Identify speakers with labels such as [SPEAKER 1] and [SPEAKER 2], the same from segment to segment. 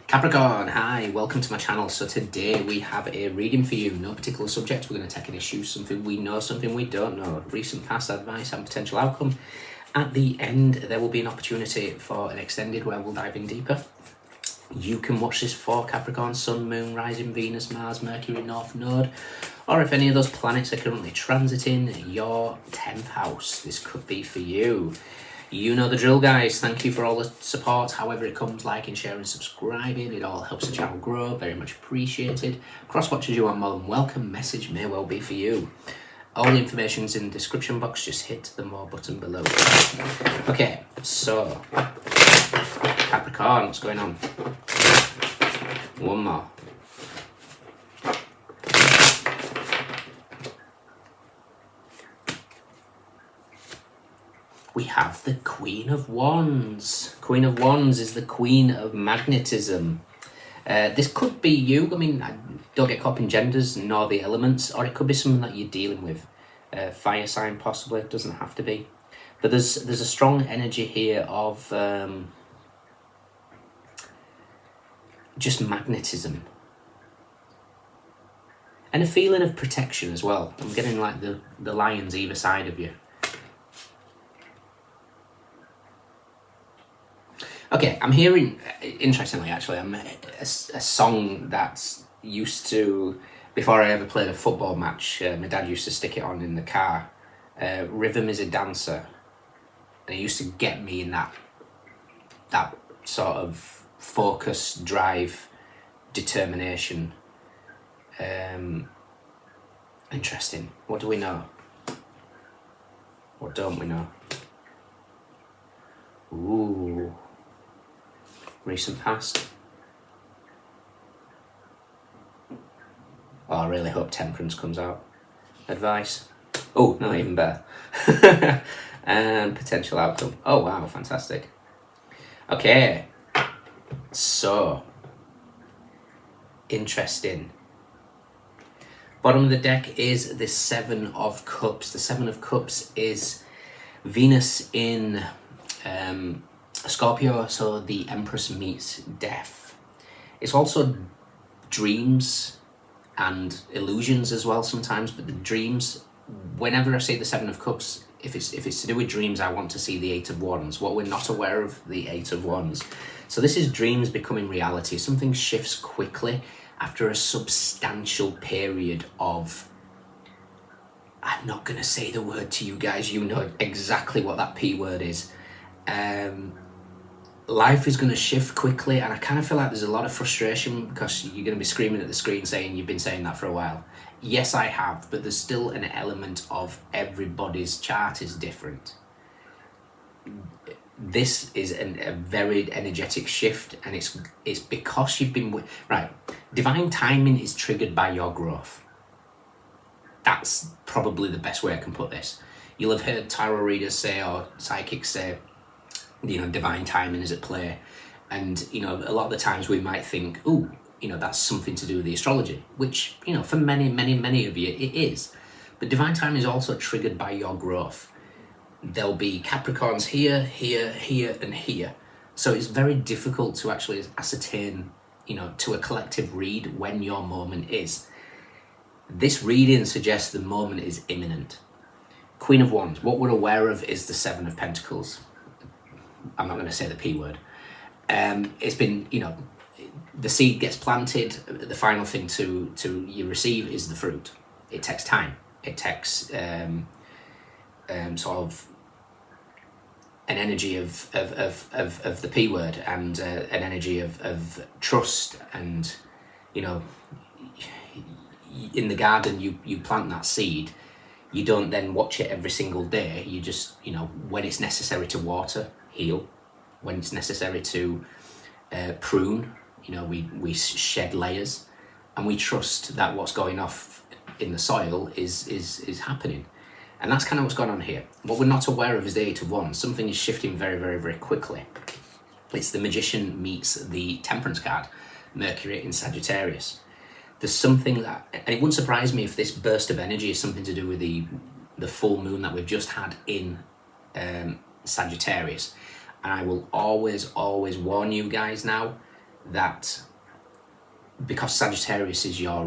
[SPEAKER 1] Capricorn, hi, welcome to my channel. So today we have a reading for you, no particular subject. We're going to take an issue, something we know, something we don't know, recent past advice and potential outcome. At the end, there will be an opportunity for an extended where we'll dive in deeper. You can watch this for Capricorn, Sun, Moon, Rising, Venus, Mars, Mercury, North Node, or if any of those planets are currently transiting your 10th house, this could be for you. You know the drill, guys. Thank you for all the support, however it comes, liking, sharing, subscribing. It all helps the channel grow, very much appreciated. Cross-watchers, you are more than welcome. Message may well be for you. All the information's in the description box, just hit the more button below. Okay, so, Capricorn, what's going on? One more. We have the Queen of Wands. Queen of Wands is the Queen of Magnetism. This could be you. I mean, don't get caught up in genders nor the elements, or it could be someone that you're dealing with. Fire sign possibly, it doesn't have to be. But there's a strong energy here of just magnetism. And a feeling of protection as well. I'm getting like the lions either side of you. Okay, I'm hearing, interestingly actually, a song that's used to, before I ever played a football match, my dad used to stick it on in the car. Rhythm is a dancer. And it used to get me in that sort of focus, drive, determination. Interesting. What do we know? What don't we know? Ooh. Recent past. Oh, I really hope temperance comes out. Advice. Oh, not even better. And potential outcome. Oh wow, fantastic. Okay, so interesting. Bottom of the deck is the Seven of Cups. The Seven of Cups is Venus in Scorpio, so the Empress meets death. It's also dreams and illusions as well sometimes, but the dreams, whenever I see the Seven of Cups, if it's to do with dreams, I want to see the Eight of Wands. What we're not aware of, the Eight of Wands. So this is dreams becoming reality. Something shifts quickly after a substantial period of, I'm not going to say the word to you guys, you know exactly what that P word is. Life is going to shift quickly, and I kind of feel like there's a lot of frustration because you're going to be screaming at the screen saying you've been saying that for a while. Yes, I have, but there's still an element of everybody's chart is different. This is a very energetic shift, and it's because you've been right. Divine timing is triggered by your growth. That's probably the best way I can put this. You'll have heard tarot readers say, or psychics say, you know, divine timing is at play. And, you know, a lot of the times we might think, ooh, you know, that's something to do with the astrology, which, you know, for many of you, it is. But divine timing is also triggered by your growth. There'll be Capricorns here, here, here, and here. So it's very difficult to actually ascertain, you know, to a collective read when your moment is. This reading suggests the moment is imminent. Queen of Wands, what we're aware of is the Seven of Pentacles. I'm not going to say the P word. It's been, you know, the seed gets planted. The final thing to you receive is the fruit. It takes time. It takes sort of an energy of the P word and an energy of trust. And, you know, in the garden you plant that seed. You don't then watch it every single day. You just, you know, when it's necessary to water, heal. When it's necessary to prune, you know, we shed layers, and we trust that what's going off in the soil is happening. And that's kind of what's going on here. What we're not aware of is the Eight of Wands. Something is shifting very quickly. It's the Magician meets the Temperance card, Mercury in Sagittarius. There's something that, and it wouldn't surprise me if this burst of energy is something to do with the full moon that we've just had in Sagittarius. And I will always warn you guys now, that because Sagittarius is your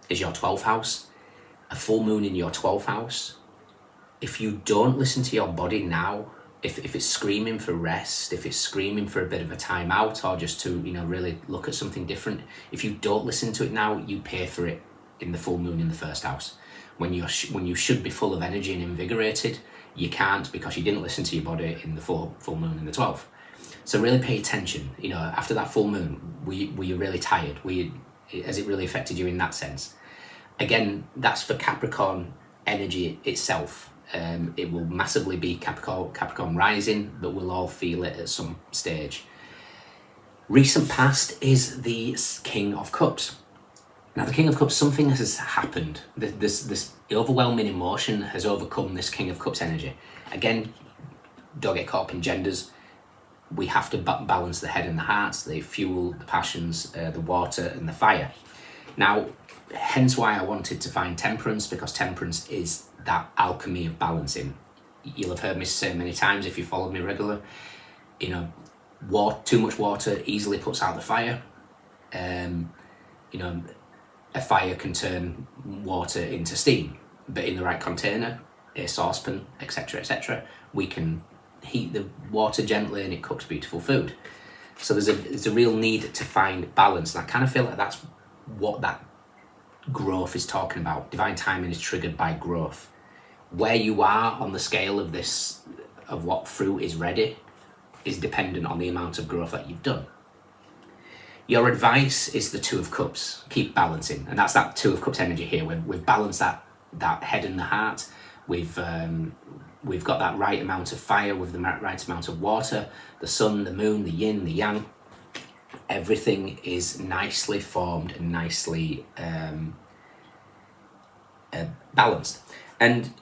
[SPEAKER 1] 12th house, a full moon in your 12th house, if you don't listen to your body now, if it's screaming for rest, if it's screaming for a bit of a time out, or just to, you know, really look at something different, if you don't listen to it now, you pay for it in the full moon in the first house. When you should be full of energy and invigorated, you can't because you didn't listen to your body in the full moon in the 12th. So really pay attention. You know, after that full moon, were you really tired? Has it really affected you in that sense? Again, that's for Capricorn energy itself. It will massively be Capricorn rising, but we'll all feel it at some stage. Recent past is the King of Cups. Now, the King of Cups, something has happened. This overwhelming emotion has overcome this King of Cups energy. Again, don't get caught up in genders. We have to balance the head and the heart, the fuel, the passions, the water and the fire. Now, hence why I wanted to find temperance, because temperance is that alchemy of balancing. You'll have heard me say many times if you followed me regular, you know, too much water easily puts out the fire. You know, a fire can turn water into steam, but in the right container, a saucepan, etc., we can heat the water gently and it cooks beautiful food. So there's a real need to find balance, and I kind of feel like that's what that growth is talking about. Divine timing is triggered by growth. Where you are on the scale of this, of what fruit is ready, is dependent on the amount of growth that you've done. Your advice is the Two of Cups. Keep balancing, and that's that Two of Cups energy here. We've balanced that head and the heart. We've got that right amount of fire with the right amount of water, the sun, the moon, the yin, the yang. Everything is nicely formed and nicely balanced. And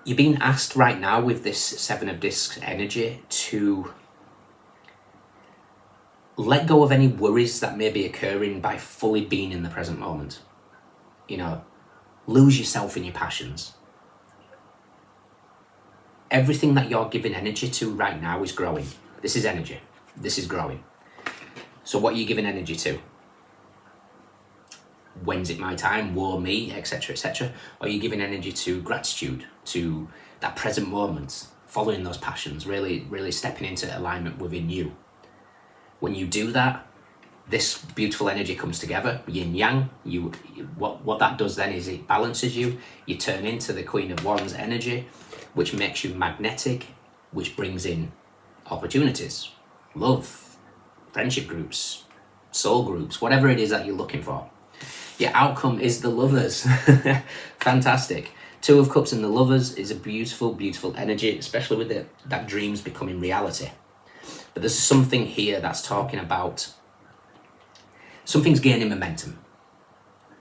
[SPEAKER 1] you're being asked right now with this Seven of Discs energy to let go of any worries that may be occurring by fully being in the present moment. You know, lose yourself in your passions. Everything that you're giving energy to right now is growing. This is energy. This is growing. So what are you giving energy to? When's it my time? Woe me, etc., etc. Or are you giving energy to gratitude, to that present moment, following those passions, really stepping into alignment within you? When you do that, this beautiful energy comes together, yin yang. What that does then is it balances you. You turn into the Queen of Wands energy, which makes you magnetic, which brings in opportunities, love, friendship groups, soul groups, whatever it is that you're looking for. Your outcome is the Lovers. Fantastic. Two of Cups and the Lovers is a beautiful, beautiful energy, especially with that dreams becoming reality. But there's something here that's talking about something's gaining momentum.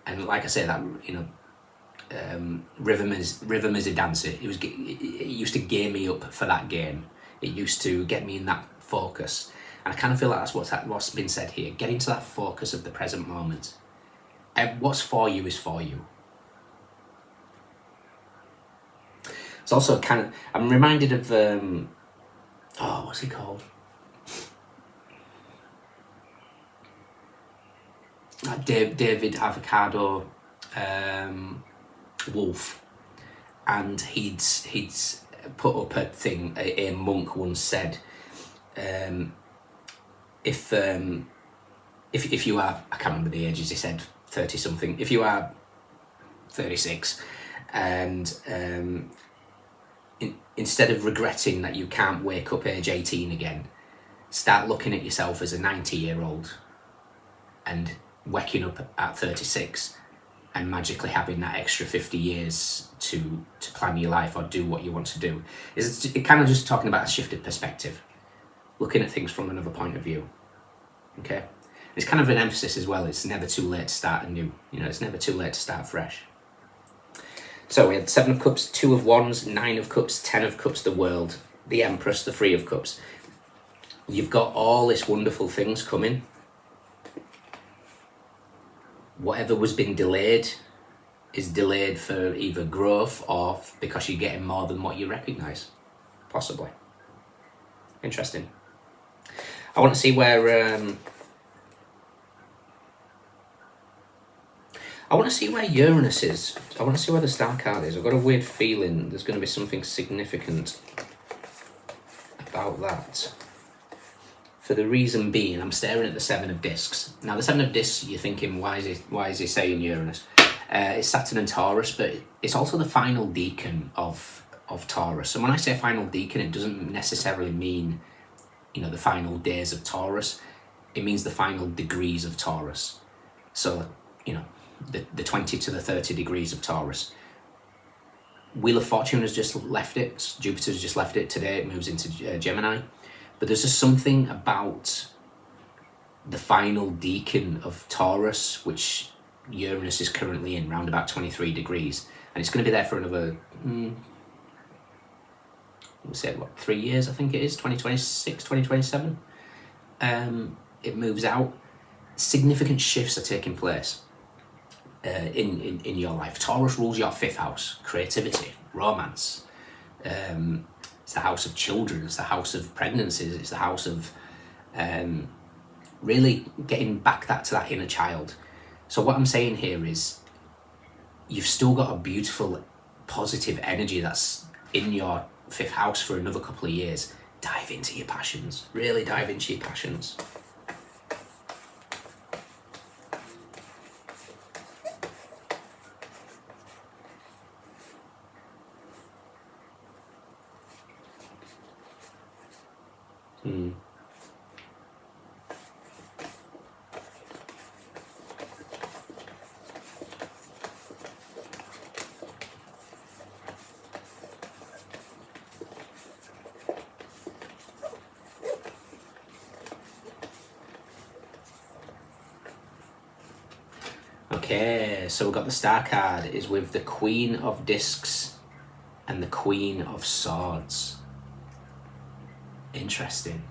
[SPEAKER 1] And like I say, that, you know, rhythm is a dancer. It used to gear me up for that game. It used to get me in that focus. And I kind of feel like that's what's been said here. Get into that focus of the present moment. What's for you is for you. It's also kind of, I'm reminded of, what's he called? David Avocado Wolf, and he'd put up a thing. A monk once said, if you are, I can't remember the ages, he said 30 something. If you are 36, and instead of regretting that you can't wake up age 18 again, start looking at yourself as a 90-year-old and waking up at 36 and magically having that extra 50 years to plan your life or do what you want to do. It kind of just talking about a shifted perspective, looking at things from another point of view. Okay, it's kind of an emphasis as well. It's never too late to start anew. You know, it's never too late to start fresh. So we had Seven of Cups, Two of Wands, Nine of Cups, Ten of Cups, the World, the Empress, the Three of Cups. You've got all these wonderful things coming. Whatever was being delayed is delayed for either growth or because you're getting more than what you recognise, possibly. Interesting. I want to see where I want to see where Uranus is. I want to see where the star card is. I've got a weird feeling there's going to be something significant about that. For the reason being, I'm staring at the Seven of Discs. Now, the Seven of Discs, you're thinking, why is he saying Uranus? It's Saturn and Taurus, but it's also the final decan of Taurus. And when I say final decan, it doesn't necessarily mean, you know, the final days of Taurus. It means the final degrees of Taurus. So, you know, the 20 to the 30 degrees of Taurus. Wheel of Fortune has just left it. Jupiter's just left it today. It moves into Gemini. But there's just something about the final decan of Taurus, which Uranus is currently in, round about 23 degrees. And it's going to be there for another, we'll say, what, 3 years, I think it is, 2026, 2027. It moves out. Significant shifts are taking place in your life. Taurus rules your 5th house, creativity, romance. It's the house of children, it's the house of pregnancies, it's the house of really getting back to that inner child. So what I'm saying here is you've still got a beautiful, positive energy that's in your 5th house for another couple of years. Dive into your passions, really dive into your passions. Okay, so we've got the star card is with the Queen of Discs and the Queen of Swords. Interesting.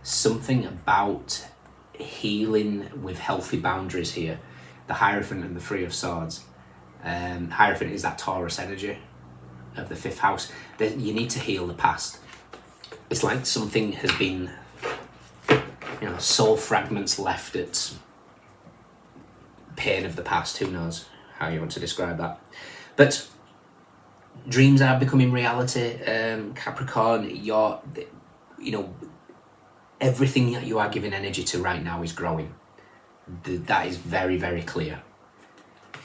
[SPEAKER 1] Something about healing with healthy boundaries here. The Hierophant and the Three of Swords. Hierophant is that Taurus energy of the 5th house. You need to heal the past. It's like something has been, you know, soul fragments left at pain of the past. Who knows how you want to describe that. But dreams are becoming reality. Capricorn, you know, everything that you are giving energy to right now is growing. That is very, very clear.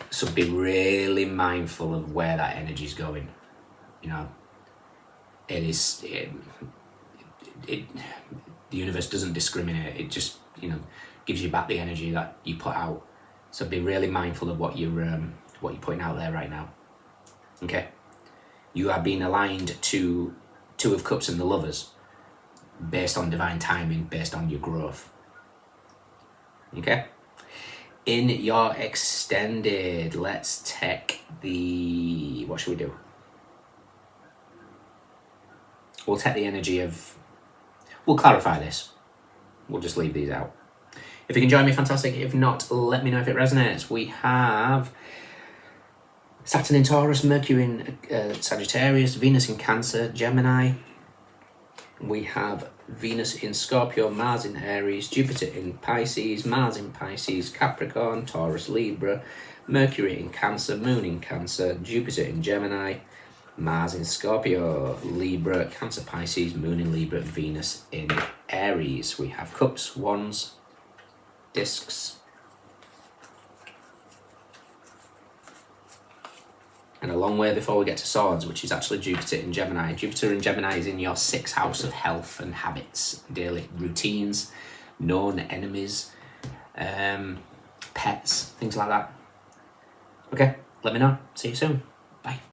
[SPEAKER 1] So be really mindful of where that energy is going. You know, the universe doesn't discriminate. It just, you know, gives you back the energy that you put out. So be really mindful of what you're putting out there right now. Okay, you are being aligned to Two of Cups and the Lovers, based on divine timing, based on your growth. Okay. In your extended, let's take the, what should we do? We'll take the energy of, we'll clarify this. We'll just leave these out. If you can join me, fantastic. If not, let me know if it resonates. We have Saturn in Taurus, Mercury in Sagittarius, Venus in Cancer, Gemini. We have Venus in Scorpio, Mars in Aries, Jupiter in Pisces, Mars in Pisces, Capricorn, Taurus, Libra, Mercury in Cancer, Moon in Cancer, Jupiter in Gemini, Mars in Scorpio, Libra, Cancer, Pisces, Moon in Libra, Venus in Aries. We have Cups, Wands, Discs, and a long way before we get to Swords, which is actually Jupiter in Gemini. Jupiter in Gemini is in your 6th house of health and habits, daily routines, known enemies, pets, things like that. Okay, let me know. See you soon. Bye.